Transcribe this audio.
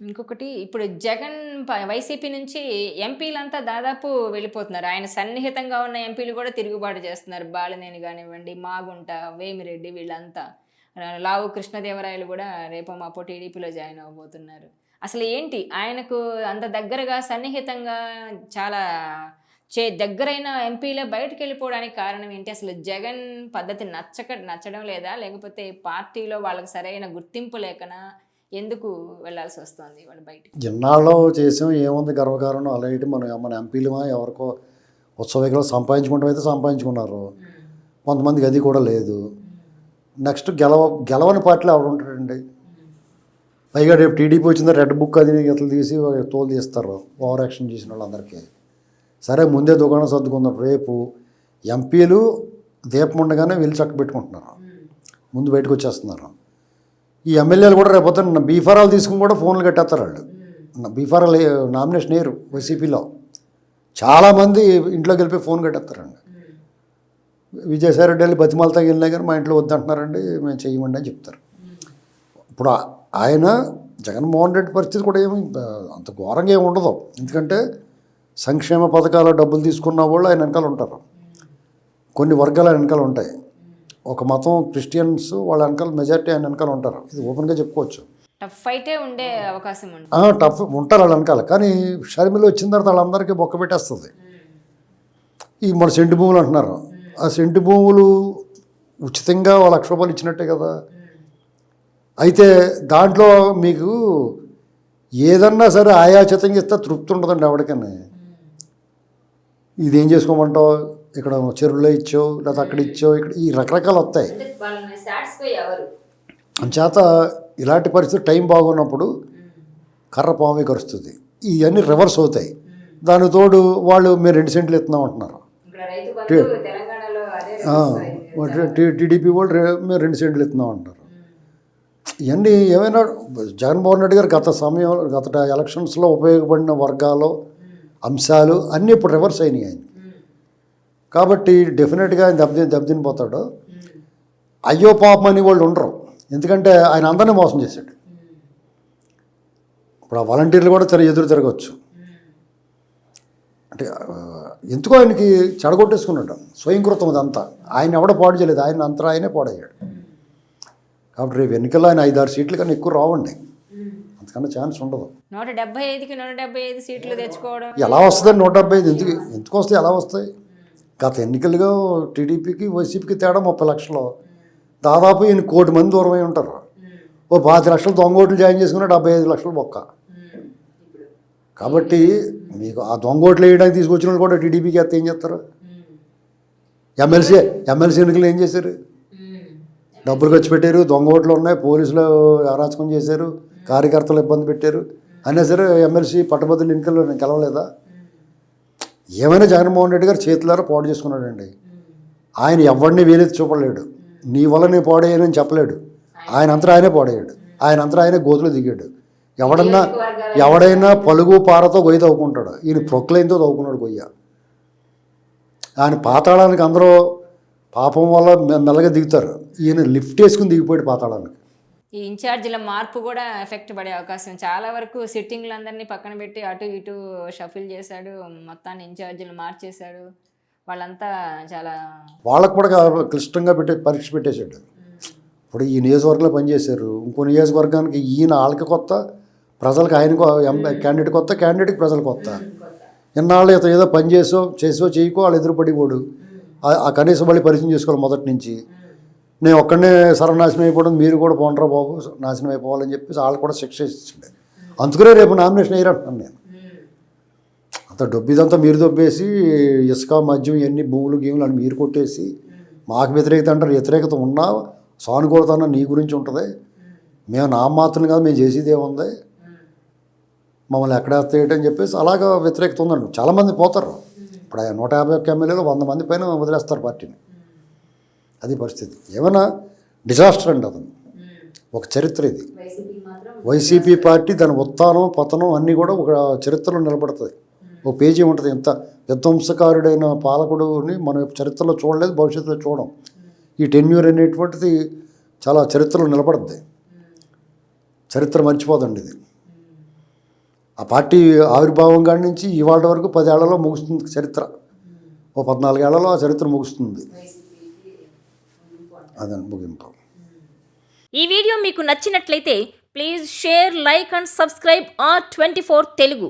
ఇంకొకటి ఇప్పుడు జగన్ వైసీపీ నుంచి ఎంపీలంతా దాదాపు వెళ్ళిపోతున్నారు. ఆయన సన్నిహితంగా ఉన్న ఎంపీలు కూడా తిరుగుబాటు చేస్తున్నారు. బాలినేని గానివ్వండి, మాగుంట, వేమిరెడ్డి వీళ్ళంతా. లావు కృష్ణదేవరాయలు కూడా రేపో మాపో టీడీపీలో జాయిన్ అవ్వబోతున్నారు. అసలు ఏంటి ఆయనకు అంత దగ్గరగా సన్నిహితంగా చాలా దగ్గరైన ఎంపీలే బయటకెళ్ళిపోవడానికి కారణం ఏంటి? అసలు జగన్ పద్ధతి నచ్చడం లేదా? లేకపోతే పార్టీలో వాళ్ళకి సరైన గుర్తింపు లేకనా? ఎందుకు వెళ్ళాల్సి వస్తుంది వాళ్ళు బయటికి? ఇన్నాళ్ళు చేసాం ఏముంది గర్వకారణం అలాంటి మన ఎంపీలమా ఎవరికో ఉత్సవికులు సంపాదించుకుంటాం అయితే సంపాదించుకున్నారు. కొంతమందికి అది కూడా లేదు. నెక్స్ట్ గెలవని పార్టీలో ఎవరు ఉంటాడండి? పైగా రేపు టీడీపీ వచ్చిందో రెడ్ బుక్ అది గీతలు తీసి తోలు తీస్తారు ఓవర్ యాక్షన్ చేసిన వాళ్ళందరికీ. సరే ముందే దుకాణం సర్దుకుందాం. రేపు ఎంపీలు దీపం ఉండగానే వీళ్ళు చక్క పెట్టుకుంటున్నారు, ముందు బయటకు వచ్చేస్తున్నారు. ఈ ఎమ్మెల్యేలు కూడా రేపు పొద్దున్న బీఫారాలు తీసుకుని కూడా ఫోన్లు కట్టేస్తారు వాళ్ళు. బీఫారాలు నామినేషన్ వేయరు వైసీపీలో. చాలామంది ఇంట్లోకి వెళ్ళిపోయి ఫోన్ కట్టేస్తారండి. విజయసాయి రెడ్డి వెళ్ళి బతిమాలతో వెళ్ళినా కానీ మా ఇంట్లో వద్దంటున్నారండి, మేము చెయ్యమండి అని చెప్తారు. ఇప్పుడు ఆయన జగన్మోహన్ రెడ్డి పరిస్థితి కూడా ఏమి అంత ఘోరంగా ఏమి ఉండదు. ఎందుకంటే సంక్షేమ పథకాల డబ్బులు తీసుకున్న వాళ్ళు ఆయన వెనకాల ఉంటారు, కొన్ని వర్గాలు ఆయన వెనకాల ఉంటాయి. ఒక మతం క్రిస్టియన్స్ వాళ్ళ వెనకాల మెజారిటీ ఆయన వెనకాల ఉంటారు. ఇది ఓపెన్గా చెప్పుకోవచ్చు. టఫ్ అయితే ఉండే అవకాశం ఉంది. టఫ్ ఉంటారు వాళ్ళ వెనకాల. కానీ షర్మిల వచ్చిన తర్వాత వాళ్ళందరికీ బొక్క పెట్టేస్తుంది. ఈ మన సెంటు భూములు అంటున్నారు. ఆ సెంటు భూములు ఉచితంగా 1,00,000 రూపాయలు ఇచ్చినట్టే కదా. అయితే దాంట్లో మీకు ఏదన్నా సరే ఆయాచితంగా ఇస్తే తృప్తి ఉండదండి ఎవరికైనా. ఇదేం చేసుకోమంటావు, ఇక్కడ చెరువులో ఇచ్చో లేదా అక్కడ ఇచ్చో ఇక్కడ ఈ రకరకాలు వస్తాయి. అంచేత ఇలాంటి పరిస్థితి టైం బాగున్నప్పుడు కర్ర పామే కరుస్తుంది. ఇవన్నీ రివర్స్ అవుతాయి. దాని తోడు వాళ్ళు మేము 2 సెంట్లు ఇస్తున్నాం అంటున్నారు. టీడీపీ వాళ్ళు మేము 2 సెంట్లు ఇస్తున్నాం అంటున్నారు. ఇవన్నీ ఏమైనా జగన్మోహన్ రెడ్డి గారు గత ఎలక్షన్స్లో ఉపయోగపడిన వర్గాలు అంశాలు అన్నీ ఇప్పుడు రివర్స్ అయినాయి ఆయన. కాబట్టి డెఫినెట్గా ఆయన దెబ్బతినిపోతాడు. అయ్యో పాపం అని వాళ్ళు ఉండరు. ఎందుకంటే ఆయన అందరినీ మోసం చేశాడు. ఇప్పుడు ఆ వాలంటీర్లు కూడా ఎదురు తిరగవచ్చు. అంటే ఎందుకో ఆయనకి చెడగొట్టేసుకున్నాడు. స్వయంకృతం అదంతా. ఆయన ఎవడ పాడు చేయలేదు, ఆయన అంతా ఆయనే పాడయ్యాడు. కాబట్టి రేపు ఎన్నికల్లో ఆయన 5-6 సీట్లు కన్నా ఎక్కువ రావండి. అంతకన్నా ఛాన్స్ ఉండదు. 175కి 175 సీట్లు తెచ్చుకోవడం ఎలా వస్తుందండి? 175 ఎందుకు వస్తాయి? ఎలా వస్తాయి? గత ఎన్నికలుగా టీడీపీకి వైసీపీకి తేడా 30 లక్షలు. దాదాపు ఈయన 1 కోటి మంది దూరమై ఉంటారు. ఓ 5 లక్షలు దొంగ ఓట్లు జాయిన్ చేసుకుని 75 లక్షలు బొక్క. కాబట్టి మీకు ఆ దొంగ ఓట్లు వేయడానికి తీసుకొచ్చిన వాళ్ళు కూడా టీడీపీకి ఎత్తే ఏం చేస్తారు? ఎమ్మెల్సీ ఎన్నికలు ఏం చేశారు? డబ్బులు ఖర్చు పెట్టారు, దొంగ ఓట్లు ఉన్నాయి, పోలీసులు అరాచకం చేశారు, కార్యకర్తలు ఇబ్బంది పెట్టారు. అయినా సరే ఎమ్మెల్సీ పట్టభద్రుల ఎన్నికల్లో నేను గెలవలేదా? ఏమైనా జగన్మోహన్ రెడ్డి గారు చేతులారా పాడు చేసుకున్నాడండి. ఆయన ఎవరిని వేలెత్తి చూపలేడు. నీ వల్ల నేను పాడయ్యానని చెప్పలేడు. ఆయన అంతా ఆయనే పాడయ్యాడు. ఆయన అంతా ఆయనే గోతులు దిగాడు. ఎవడైనా పలుగు పారతో గొయ్యి తవ్వుకుంటాడు. ఈయన ప్రొక్లైన్తో తవ్వుకున్నాడు గొయ్య. ఆయన పాతాళానికి అందరూ పాపం వల్ల మెల్లగా దిగుతారు. ఈయన లిఫ్ట్ వేసుకుని దిగిపోయాడు పాతాళానికి. ఈ ఇన్ఛార్జీల మార్పు కూడా ఎఫెక్ట్ పడే అవకాశం. చాలా వరకు సిట్టింగ్లందరినీ పక్కన పెట్టి అటు ఇటు షఫిల్ చేశాడు, మొత్తాన్ని ఇన్ఛార్జీలు మార్చేశాడు. వాళ్ళంతా చాలా వాళ్ళకు కూడా క్లిష్టంగా పరీక్ష పెట్టేశాడు. ఇప్పుడు ఈ నియోజకవర్గంలో పనిచేశారు, ఇంకో నియోజకవర్గానికి ఈయన వాళ్ళకి కొత్త, ప్రజలకు ఆయనకు క్యాండిడేట్ కొత్త, క్యాండిడేట్కి ప్రజలు కొత్త. ఇన్నాళ్ళు ఏదో పని చేసో చేయకో వాళ్ళు ఎదురుపడిపోడు. ఆ కనీసం మళ్ళీ పరిచయం చేసుకోవాలి మొదటి నుంచి. నేను ఒక్కడనే సర్వనాశనం అయిపోవడం, మీరు కూడా పోండ్రా బాబు నాశనం అయిపోవాలని చెప్పేసి వాళ్ళు కూడా శిక్ష ఇచ్చిండే. అందుకనే రేపు నామినేషన్ వేయరంటున్నాను నేను. అంత డబ్బు ఇదంతా మీరు దొబ్బేసి ఇసుక మద్యం ఇవన్నీ భూములు గీములు అని మీరు కొట్టేసి మాకు వ్యతిరేకత అంటారు. వ్యతిరేకత ఉన్నా సానుకూలత అన్న నీ గురించి ఉంటుంది. మేము నామాత్రం కాదు, మేము చేసేది ఏముంది, మమ్మల్ని ఎక్కడ వేయటని చెప్పేసి అలాగా వ్యతిరేకత ఉందండి. చాలామంది పోతారు. ఇప్పుడు 151 ఎమ్మెల్యేలు 100 మంది పైన వదిలేస్తారు పార్టీని. అది పరిస్థితి. ఏమైనా డిజాస్టర్ అండి అతను. ఒక చరిత్ర ఇది. వైసీపీ పార్టీ దాని ఉత్థానం పతనం అన్నీ కూడా ఒక చరిత్రలో నిలబడుతుంది. ఒక పేజీ ఉంటుంది. ఎంత విధ్వంసకారుడైన పాలకుడిని మన చరిత్రలో చూడలేదు, భవిష్యత్తులో చూడం. ఈ టెన్యూర్ అనేటువంటిది చాలా చరిత్రలో నిలబడుద్ది. చరిత్ర మర్చిపోదండి ఇది. ఆ పార్టీ ఆవిర్భావం కాడి నుంచి ఇవాళ వరకు 10 ఏళ్లలో ముగుస్తుంది చరిత్ర. ఓ 14 ఏళ్లలో ఆ చరిత్ర ముగుస్తుంది. అదని ముగింపు. ఈ వీడియో మీకు నచ్చినట్లయితే please share, like and subscribe R24 Telugu.